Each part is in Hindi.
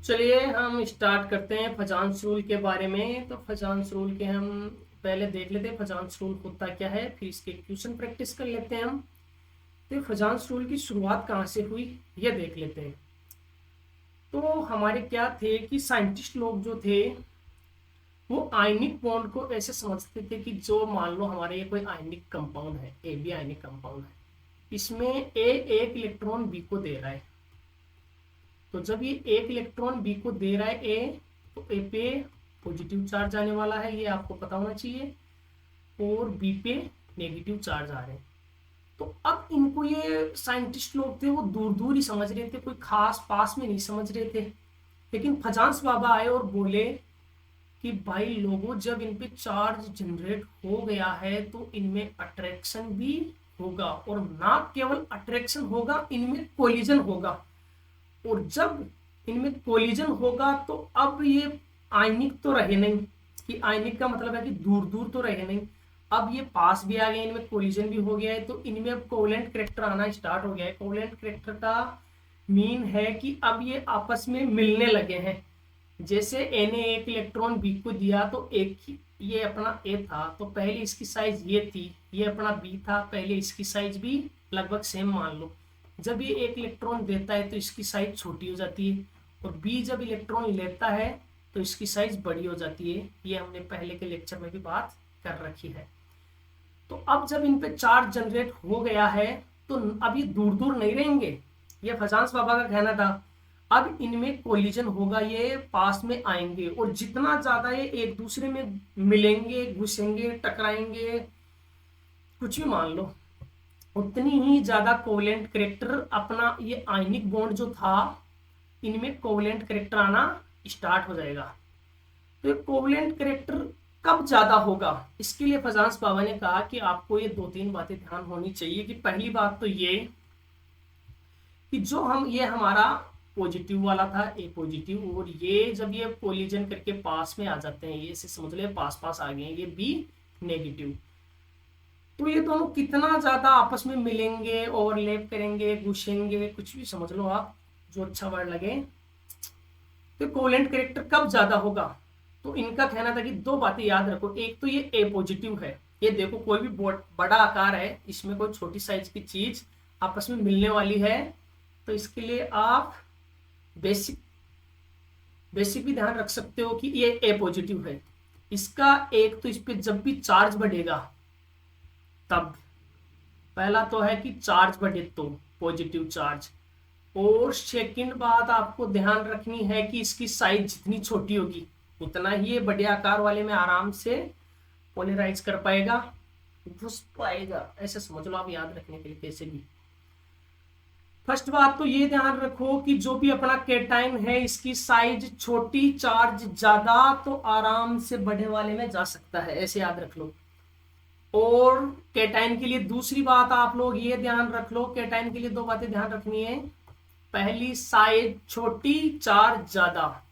चलिए हम स्टार्ट करते हैं फजांस रूल के बारे में। तो फजांस रूल के हम पहले देख लेते हैं फजांस रूल होता क्या है, फिर इसके क्वेश्चन प्रैक्टिस कर लेते हैं हम। तो फजांस रूल की शुरुआत कहाँ से हुई ये देख लेते हैं। तो हमारे क्या थे कि साइंटिस्ट लोग जो थे वो आयनिक बॉन्ड को ऐसे समझते थे कि जो मान लो हमारे ये कोई आयनिक कंपाउंड है, ए बी आयनिक कंपाउंड है, इसमें ए एक इलेक्ट्रॉन बी को दे रहा है। तो जब ये एक इलेक्ट्रॉन बी को दे रहा है ए, तो ए पे पॉजिटिव चार्ज आने वाला है, ये आपको पता होना चाहिए, और बी पे नेगेटिव चार्ज आ रहे हैं। तो अब इनको ये साइंटिस्ट लोग थे वो दूर दूर ही समझ रहे थे, कोई खास पास में नहीं समझ रहे थे। लेकिन फजांस बाबा आए और बोले कि भाई लोगों, जब इन पे चार्ज जनरेट हो गया है तो इनमें अट्रैक्शन भी होगा, और ना केवल अट्रैक्शन होगा, इनमें कोलिजन होगा। और जब इनमें कोलिजन होगा तो अब ये आयनिक तो रहे नहीं, कि आयनिक का मतलब है कि दूर दूर तो रहे नहीं, अब ये पास भी आ गए, इनमें कोलिजन भी हो गया है, तो इनमें अब कोवेलेंट कैरेक्टर आना स्टार्ट हो गया है। कोवेलेंट कैरेक्टर का मीन है कि अब ये आपस में मिलने लगे हैं। जैसे ए ने एक इलेक्ट्रॉन बी को दिया तो एक ही ये अपना ए था, तो पहले इसकी साइज ये थी, ये अपना बी था, पहले इसकी साइज भी लगभग सेम मान लो। जब ये एक इलेक्ट्रॉन देता है तो इसकी साइज छोटी हो जाती है, और बी जब इलेक्ट्रॉन लेता है तो इसकी साइज बड़ी हो जाती है। ये हमने पहले के लेक्चर में भी बात कर रखी है। तो अब जब इन पे चार्ज जनरेट हो गया है तो अब ये दूर दूर नहीं रहेंगे, ये फजांस बाबा का कहना था। अब इनमें कोलिजन होगा, ये पास में आएंगे, और जितना ज्यादा ये एक दूसरे में मिलेंगे, घुसेंगे, टकराएंगे, कुछ भी मान लो, उतनी ही ज्यादा कोवेलेंट कैरेक्टर अपना ये आयनिक बॉन्ड जो था इनमें कोवेलेंट कैरेक्टर आना स्टार्ट हो जाएगा। तो ये कोवेलेंट कैरेक्टर कब ज्यादा होगा, इसके लिए फजांस बाबा ने कहा कि आपको ये दो तीन बातें ध्यान होनी चाहिए। कि पहली बात तो ये कि जो हम ये हमारा पॉजिटिव वाला था ए पॉजिटिव, और ये जब ये कोलिजन करके पास में आ जाते हैं, ये से समझ लो पास पास आ गए हैं, ये बी नेगेटिव, तो ये दोनों कितना ज्यादा आपस में मिलेंगे, ओवरलैप करेंगे, घुसेंगे, कुछ भी समझ लो आप, जो अच्छा वर्ड लगे। तो कोवेलेंट कैरेक्टर कब ज्यादा होगा, तो इनका कहना था कि दो बातें याद रखो। एक तो ये ए पॉजिटिव है, ये देखो कोई भी बड़ा आकार है, इसमें कोई छोटी साइज की चीज आपस में मिलने वाली है, तो इसके लिए आप बेसिक बेसिक भी ध्यान रख सकते हो कि ये ए पॉजिटिव है। इसका एक तो इस पे जब भी चार्ज बढ़ेगा तब, पहला तो है कि चार्ज बढ़े तो पॉजिटिव चार्ज, और सेकंड बात आपको ध्यान रखनी है कि इसकी साइज जितनी छोटी होगी उतना ही ये बड़े आकार वाले में आराम से पोलराइज कर पाएगा, घुस पाएगा, ऐसे समझ लो आप, याद रखने के लिए कैसे भी। फर्स्ट बात तो ये ध्यान रखो कि जो भी अपना कैटाइन है इसकी साइज छोटी, चार्ज ज्यादा, तो आराम से बड़े वाले में जा सकता है, ऐसे याद रख लो। और कैटाइन के लिए दूसरी बात आप लोग ये ध्यान रख लो, कैटाइन के लिए दो बातें ध्यान रखनी है। पहली, साइज छोटी चार्ज ज्यादा,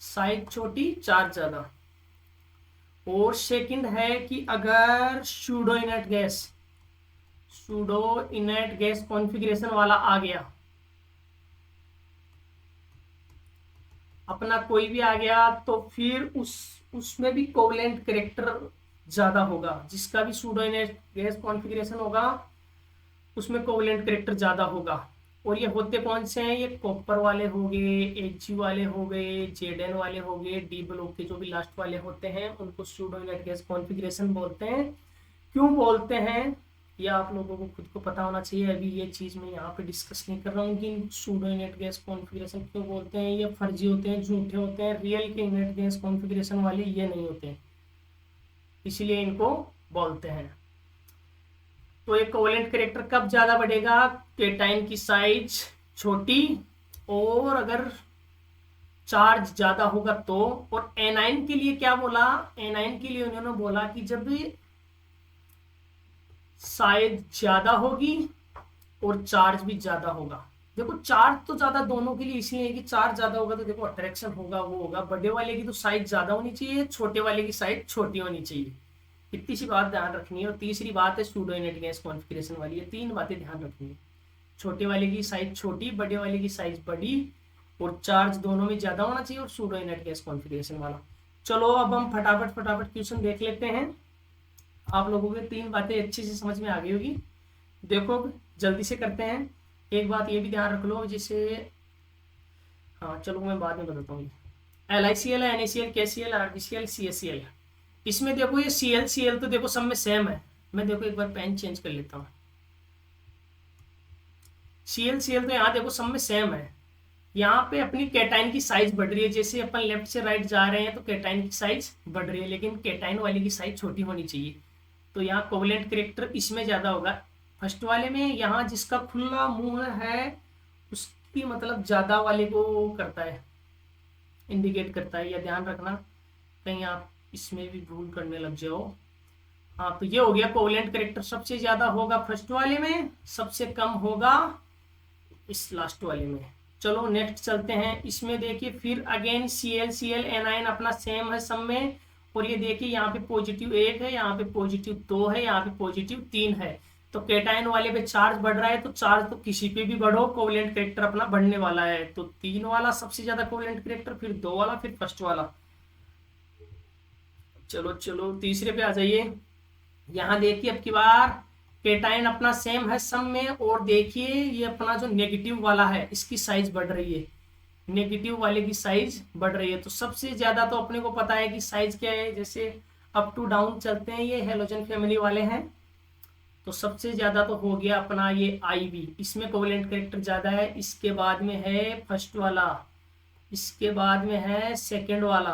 साइज छोटी चार्ज ज्यादा। और सेकंड है कि अगर सूडो इनर्ट गैस कॉन्फ़िगरेशन वाला आ गया, अपना कोई भी आ गया, तो फिर उसमें भी कोवेलेंट कैरेक्टर ज्यादा होगा। जिसका भी सूडो इनर्ट गैस कॉन्फ़िगरेशन होगा उसमें कोवेलेंट कैरेक्टर ज्यादा होगा। और ये होते कौन से हैं, ये कॉपर वाले हो गए, एच वाले हो गए, जेडन वाले हो गए, डी ब्लॉक के जो भी लास्ट वाले होते हैं उनको सूडो इनर्ट गैस कॉन्फ़िगरेशन बोलते हैं। क्यों बोलते हैं ये आप लोगों को खुद को पता होना चाहिए, अभी ये चीज मैं यहाँ पे डिस्कस नहीं कर रहा हूँ कि सूडो इनर्ट गैस कॉन्फ़िगरेशन क्यों बोलते हैं, ये फर्जी होते हैं, झूठे होते हैं, रियल के इनर्ट गैस कॉन्फ़िगरेशन वाले ये नहीं होते हैं, इसलिए इनको बोलते हैं। तो ये कोवेलेंट कैरेक्टर कब ज्यादा बढ़ेगा, कैटाइन की साइज छोटी और अगर चार्ज ज्यादा होगा तो। और एनाइन के लिए क्या बोला, एनाइन के लिए उन्होंने बोला कि जब साइज ज्यादा होगी और चार्ज भी ज्यादा होगा। देखो चार्ज तो ज्यादा दोनों के लिए इसलिए है कि चार्ज ज्यादा होगा तो देखो अट्रैक्शन होगा, वो होगा। बड़े वाले की तो साइज ज्यादा होनी चाहिए, छोटे वाले की साइज छोटी होनी चाहिए, इतनी सी बात ध्यान रखनी है। और तीसरी बात है सूडो इनर्ट गैस कॉन्फ़िगरेशन वाली, ये तीन बातें ध्यान रखनी है। छोटे वाले की साइज छोटी, बड़े वाले की साइज बड़ी, और चार्ज दोनों में ज्यादा होना चाहिए और सूडो इनर्ट गैस कॉन्फ़िगरेशन वाला। चलो अब हम फटाफट फटाफट क्वेश्चन देख लेते हैं। आप लोगों को 3 बातें अच्छी से समझ में आ गई होगी। देखो जल्दी से करते हैं। एक बात ये भी ध्यान रख लो, जैसे हाँ चलो मैं बाद में बताता हूँ। LICL है, NaCl, KCl, RBCl, CaCl। इसमें देखो ये Cl तो देखो सब में सेम है। मैं देखो एक बार पेन चेंज कर लेता हूँ। Cl तो यहाँ देखो सब में सेम है। यहाँ पे अपनी कैटाइन की साइज बढ़ रही है, जैसे अपन लेफ्ट से राइट जा रहे हैं तो कैटाइन की साइज बढ़ रही है, लेकिन कैटाइन वाली की साइज छोटी होनी चाहिए। तो यहाँ कोवलेंट कैरेक्टर इसमें ज्यादा होगा। फर्स्ट वाले में यहाँ जिसका खुला मुंह है उसकी मतलब ज्यादा वाले को करता है, इंडिकेट करता है। या ध्यान रखना कहीं आप इसमें भी भूल करने लग जाओ। हाँ तो ये हो गया कोवलेंट कैरेक्टर सबसे ज्यादा होगा फर्स्ट वाले में, सबसे कम होगा इस लास्ट वाले में। चलो नेक्स्ट चलते हैं। इसमें देखिए फिर अगेन Cl एनाइन अपना सेम है सब में। और ये देखिए यहाँ पे पॉजिटिव 1 है, यहाँ पे पॉजिटिव 2 है, यहाँ पे पॉजिटिव 3 है। तो कैटाइन वाले पे चार्ज बढ़ रहा है, तो चार्ज तो किसी पे भी बढ़ो कोवलेंट कैरेक्टर अपना बढ़ने वाला है। तो 3 वाला सबसे ज्यादा कोवलेंट कैरेक्टर, फिर 2 वाला, फिर फर्स्ट वाला। चलो चलो तीसरे पे आ जाइए। यहाँ देखिए अब की बार कैटाइन अपना सेम है सब में, और देखिए ये अपना जो नेगेटिव वाला है इसकी साइज बढ़ रही है, नेगेटिव वाले की साइज बढ़ रही है। तो सबसे ज्यादा तो अपने को पता है कि साइज क्या है, जैसे अप टू डाउन चलते हैं, ये हेलोजन फैमिली वाले हैं। तो सबसे ज्यादा तो हो गया अपना ये IB, इसमें कोवलेंट कैरेक्टर ज्यादा है। इसके बाद में है फर्स्ट वाला, इसके बाद में है सेकेंड वाला,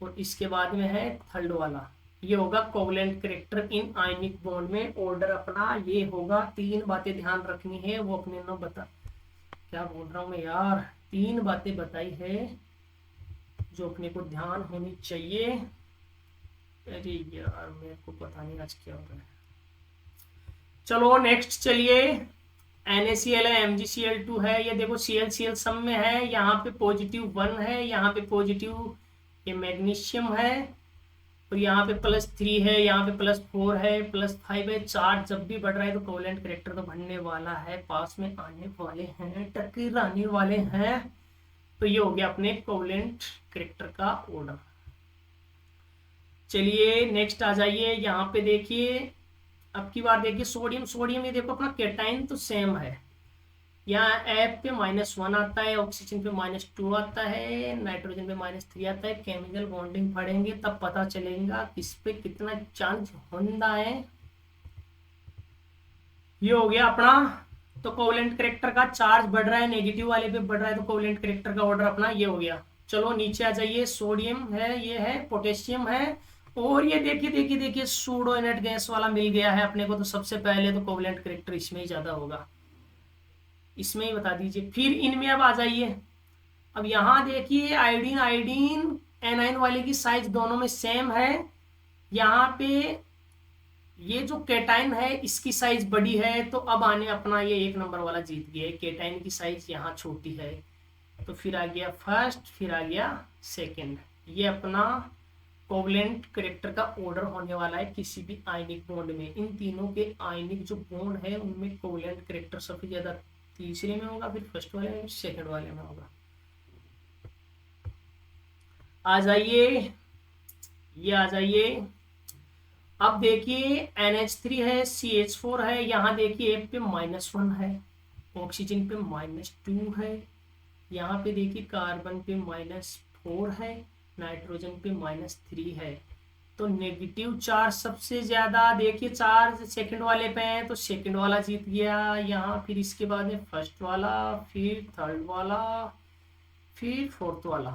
और इसके बाद में है थर्ड वाला। ये होगा covalent character in ionic bond में। ऑर्डर अपना ये होगा। 3 बातें ध्यान रखनी है, वो अपने ना बता, क्या बोल रहा हूँ मैं यार, 3 बातें बताई है जो अपने को ध्यान होनी चाहिए। अरे यार मेरे को पता नहीं आज क्या हो रहा है। चलो नेक्स्ट चलिए। NaCl है, MgCl2 है, ये देखो Cl सब में है। यहाँ पे पॉजिटिव 1 है, यहाँ पे पॉजिटिव ये मैग्नीशियम है, और यहाँ पे +3 है, यहाँ पे +4 है, +5 है। चार्ज जब भी बढ़ रहा है तो कोवलेंट कैरेक्टर तो बढ़ने वाला है, पास में आने वाले हैं, टकराने वाले हैं। तो ये हो गया अपने कोवलेंट कैरेक्टर का ऑर्डर। चलिए नेक्स्ट आ जाइए। यहाँ पे देखिए अब की बार देखिए सोडियम ये देखो अपना कैटाइन तो सेम है। यहाँ F पे -1 आता है, ऑक्सीजन पे -2 आता है, नाइट्रोजन पे -3 आता है। केमिकल बॉन्डिंग पढ़ेंगे तब पता चलेगा किस पे कितना चांस होता है। ये हो गया अपना। तो कोवलेंट कैरेक्टर का चार्ज बढ़ रहा है, नेगेटिव वाले पे बढ़ रहा है, तो कोवलेंट कैरेक्टर का ऑर्डर अपना ये हो गया। चलो नीचे आ जाइए। सोडियम है, ये है, पोटेशियम है, और ये देखिए देखिए देखिए सूडो इनर्ट गैस वाला मिल गया है अपने को। तो सबसे पहले तो कोवलेंट कैरेक्टर इसमें ही ज्यादा होगा, इसमें ही बता दीजिए। फिर इनमें अब आ जाइए। अब यहाँ देखिए आयोडीन एनाइन वाले की साइज दोनों में सेम है। यहाँ पे ये जो कैटाइन है इसकी साइज बड़ी है, तो अब आने अपना ये 1 नंबर वाला जीत गया है। कैटाइन की साइज यहाँ छोटी है, तो फिर आ गया फर्स्ट, फिर आ गया सेकंड। ये अपना कोवलेंट कैरेक्टर का ऑर्डर होने वाला है किसी भी आयनिक बॉन्ड में। इन तीनों के आयनिक जो बॉन्ड है उनमें कोवलेंट कैरेक्टर सबसे ज्यादा तीसरे में होगा, फिर फर्स्ट वाले में, सेकंड वाले में होगा। आ जाइए, ये आ जाइए। अब देखिए NH3 है, CH4 है, यहाँ देखिए F पे -1 है, ऑक्सीजन पे -2 है, यहाँ पे देखिए कार्बन पे -4 है, नाइट्रोजन पे -3 है। तो नेगेटिव चार्ज सबसे ज्यादा देखिए चार्ज सेकंड वाले पे है, तो सेकंड वाला जीत गया यहाँ। फिर इसके बाद में फर्स्ट वाला, फिर थर्ड वाला, फिर फोर्थ वाला।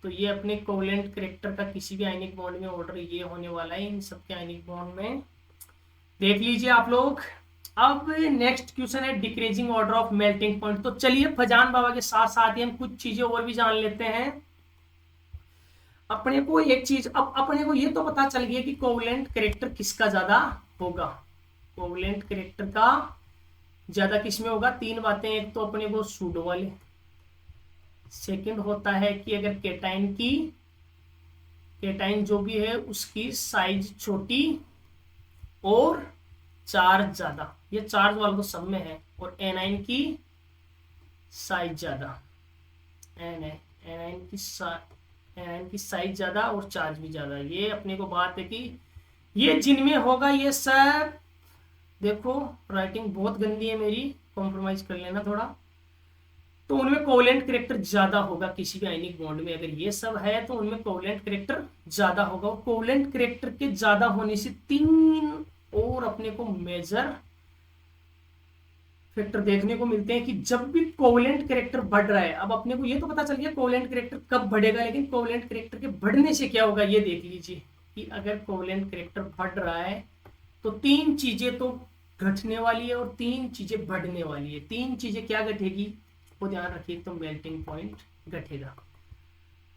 तो ये अपने कोवलेंट कैरेक्टर का किसी भी आयनिक बॉन्ड में ऑर्डर ये होने वाला है इन सबके आयनिक बॉन्ड में। देख लीजिए आप लोग। अब नेक्स्ट क्वेश्चन है decreasing order of melting point. तो चलिए फजान बाबा के साथ साथ ही हम कुछ चीजें और भी जान लेते हैं। अपने को एक चीज, अब अपने को ये तो पता चल गया कि कोवलेंट कैरेक्टर किसका ज्यादा होगा। कोवलेंट कैरेक्टर का ज्यादा किसमें होगा, 3 बातें। एक तो अपने को सूडो वाले, सेकंड होता है कि अगर कैटाइन जो भी है उसकी साइज छोटी और चार्ज ज्यादा, ये चार्ज वाला तो सब में है, और एनाइन की साइज ज्यादा। एन है, एनाइन की साइज ज़्यादा और चार्ज भी ज़्यादा। ये अपने को बात है कि ये जिनमें होगा ये सब, देखो राइटिंग बहुत गंदी है मेरी, कॉम्प्रोमाइज कर लेना थोड़ा। तो उनमें कोवेलेंट करेक्टर ज्यादा होगा किसी भी आयनिक बॉन्ड में, अगर ये सब है तो उनमें कोवेलेंट करेक्टर ज्यादा होगा। और कोवेलेंट करेक्टर के ज्यादा होने से 3 और अपने को मेजर फैक्टर देखने को मिलते हैं कि जब भी कोवेलेंट करेक्टर बढ़ रहा है, अब अपने को ये तो पता चल गया कोवेलेंट करेक्टर कब बढ़ेगा, लेकिन कोवेलेंट करेक्टर के बढ़ने से क्या होगा ये देख लीजिए कि अगर कोवेलेंट करेक्टर बढ़ रहा है तो 3 चीजें तो घटने वाली है और 3 चीजें बढ़ने वाली है। 3 चीजें क्या घटेगी वो ध्यान रखिए, तो मेल्टिंग पॉइंट घटेगा।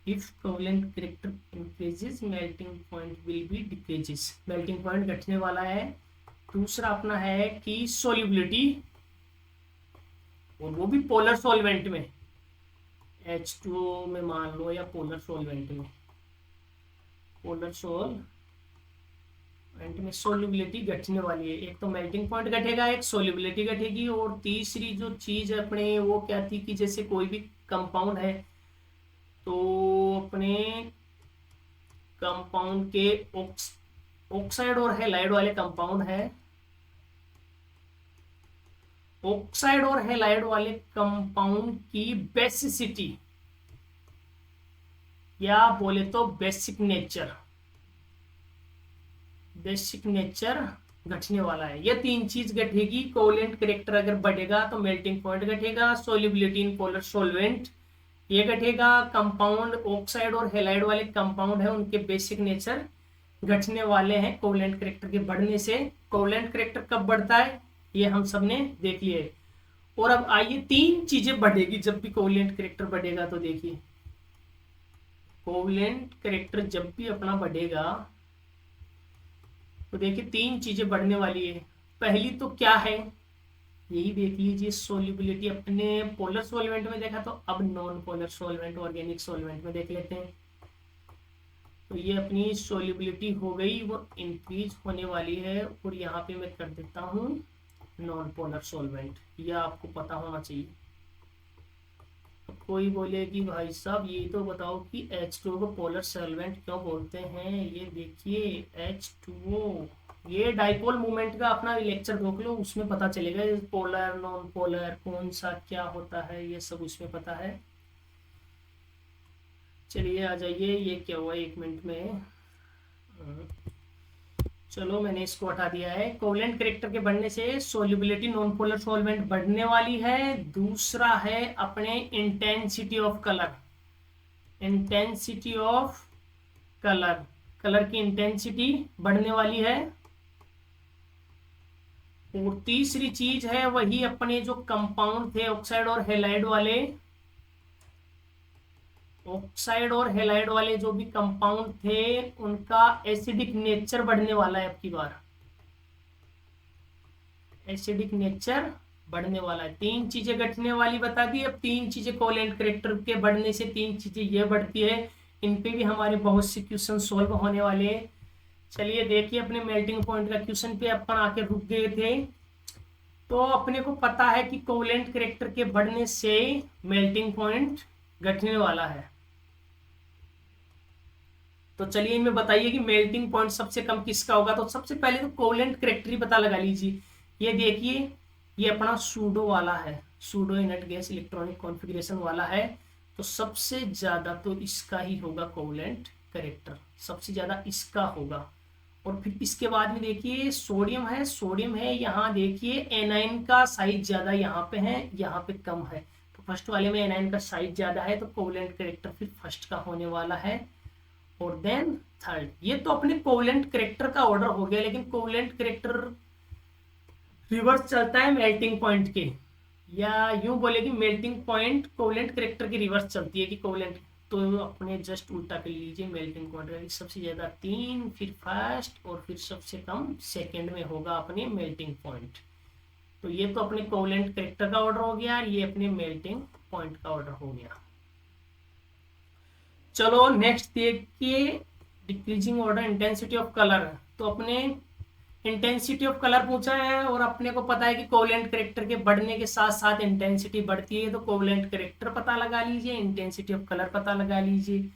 If covalent character increases melting point will be decreases, melting point घटने वाला है। दूसरा अपना है कि सोल्यूबिलिटी, और वो भी पोलर सॉल्वेंट में, H2O में मान लो या पोलर सॉल्वेंट में, पोलर सॉल्वेंट में सोल्यूबिलिटी घटने वाली है। एक तो मेल्टिंग पॉइंट घटेगा, एक सोल्यूबिलिटी घटेगी, और तीसरी जो चीज अपने वो क्या थी कि जैसे कोई भी कंपाउंड है तो अपने कंपाउंड के ऑक्साइड और हैलाइड वाले कंपाउंड है, ऑक्साइड और हैलाइड वाले कंपाउंड की बेसिसिटी या बोले तो बेसिक नेचर घटने वाला है। ये 3 चीज घटेगी। कोवेलेंट करेक्टर अगर बढ़ेगा तो मेल्टिंग पॉइंट घटेगा, सोल्यूबिलिटी इन पोलर सॉल्वेंट ये घटेगा, कंपाउंड ऑक्साइड और हैलाइड वाले कंपाउंड है उनके बेसिक नेचर घटने वाले हैं कोवेलेंट करेक्टर के बढ़ने से। कोवेलेंट करेक्टर कब बढ़ता है ये हम सब ने देख लिया है। और अब आइए 3 चीजें बढ़ेगी जब भी कोवेलेंट करेक्टर बढ़ेगा। तो देखिए कोवेलेंट करेक्टर जब भी अपना बढ़ेगा तो देखिए 3 चीजें बढ़ने वाली है। पहली तो क्या है यही देख लीजिए, सोल्यूबिलिटी अपने पोलर सॉल्वेंट में देखा, तो अब non polar solvent organic solvent में देख लेते हैं। तो ये अपनी सोल्यूबिलिटी हो गई, वो इंक्रीज होने वाली है। और यहाँ पे मैं कर देता हूँ नॉन पोलर सॉल्वेंट, यह आपको पता होना चाहिए। कोई बोले कि भाई साहब ये तो बताओ कि H2O को पोलर सॉल्वेंट क्यों बोलते हैं। ये देखिए H2O, ये डाइपोल मूवमेंट का अपना लेक्चर देख लो, उसमें पता चलेगा पोलर नॉन पोलर कौन सा क्या होता है, ये सब उसमें पता है। चलिए आ जाइए, ये क्या हुआ 1 मिनट में, चलो मैंने इसको हटा दिया है। कोवेलेंट करेक्टर के बढ़ने से सोल्यूबिलिटी नॉन पोलर सॉल्वेंट बढ़ने वाली है। दूसरा है अपने intensity of colour, intensity of colour, colour की इंटेंसिटी बढ़ने वाली है। और तीसरी चीज है वही अपने जो कंपाउंड थे ऑक्साइड और हैलाइड वाले, ऑक्साइड और हैलाइड वाले जो भी कंपाउंड थे उनका एसिडिक नेचर बढ़ने वाला है। अब की बार एसिडिक नेचर बढ़ने वाला है। 3 चीजें घटने वाली बता दी। अब 3 चीजें कोवेलेंट करेक्टर के बढ़ने से 3 चीजें ये बढ़ती है। इन पे भी हमारे बहुत से क्वेश्चन सॉल्व होने वाले हैं। चलिए देखिए अपने मेल्टिंग पॉइंट का क्वेश्चन पे अपन आके रुक गए थे। तो अपने को पता है कि कोवेलेंट करेक्टर के बढ़ने से मेल्टिंग पॉइंट घटने वाला है। तो चलिए इनमें बताइए कि मेल्टिंग पॉइंट सबसे कम किसका होगा। तो सबसे पहले तो कोवेलेंट करेक्टर ही पता लगा लीजिए। ये देखिए ये अपना सूडो वाला है, pseudo inert gas electronic configuration वाला है। तो सबसे ज्यादा तो इसका ही होगा कोवेलेंट करेक्टर, सबसे ज्यादा इसका होगा। और फिर इसके बाद में देखिए सोडियम है, सोडियम है यहाँ देखिए एनाइन का साइज ज्यादा यहाँ पे है, यहाँ पे कम है। तो फर्स्ट वाले में एनाइन का साइज ज्यादा है तो कोवेलेंट करेक्टर फिर फर्स्ट का होने वाला है। और देन थर्ड, ये तो अपने कोवेलेंट करेक्टर का ऑर्डर हो गया। लेकिन कोवेलेंट करेक्टर रिवर्स चलता है मेल्टिंग पॉइंट के, या यूं बोले कि मेल्टिंग पॉइंट कोवेलेंट करेक्टर की रिवर्स चलती है कि कोवेलेंट, तो अपने जस्ट उल्टा कर लीजिए। मेल्टिंग पॉइंट का सबसे ज्यादा 3, फिर फर्स्ट और फिर सबसे कम सेकंड में होगा अपने मेल्टिंग पॉइंट। तो ये तो अपने कोवेलेंट करेक्टर का ऑर्डर हो गया, ये अपने मेल्टिंग पॉइंट का ऑर्डर हो गया। चलो नेक्स्ट देखिए decreasing order intensity of colour. तो अपने इंटेंसिटी ऑफ कलर पूछा है और अपने को पता है कि कोवेलेंट कैरेक्टर के बढ़ने के साथ साथ इंटेंसिटी बढ़ती है, तो कोवेलेंट कैरेक्टर पता लगा लीजिए, इंटेंसिटी ऑफ कलर पता लगा लीजिए।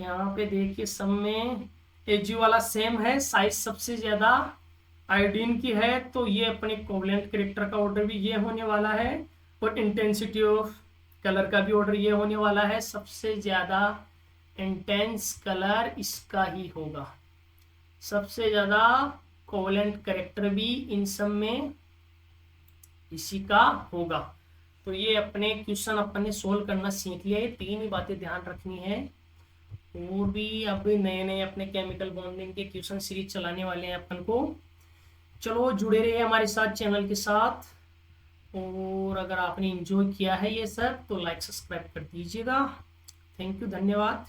यहाँ पे देखिए सब में एजी वाला सेम है, साइज सबसे ज्यादा आयोडीन की है, तो ये अपने कोवेलेंट कैरेक्टर का ऑर्डर भी ये होने वाला है, और इंटेंसिटी ऑफ कलर का भी ऑर्डर ये होने वाला है। सबसे ज्यादा इंटेंस कलर इसका ही होगा, सबसे ज्यादा कोवेलेंट कैरेक्टर भी इन सब में इसी का होगा। तो ये अपने क्वेश्चन अपन ने सोल्व करना सीख लिया, ये 3 ही बातें ध्यान रखनी है। और भी अभी नए नए अपने केमिकल बॉन्डिंग के क्वेश्चन सीरीज चलाने वाले हैं अपन को। चलो जुड़े रहिए हमारे साथ चैनल के साथ, और अगर आपने एंजॉय किया है ये सब तो लाइक सब्सक्राइब कर दीजिएगा। थैंक यू, धन्यवाद।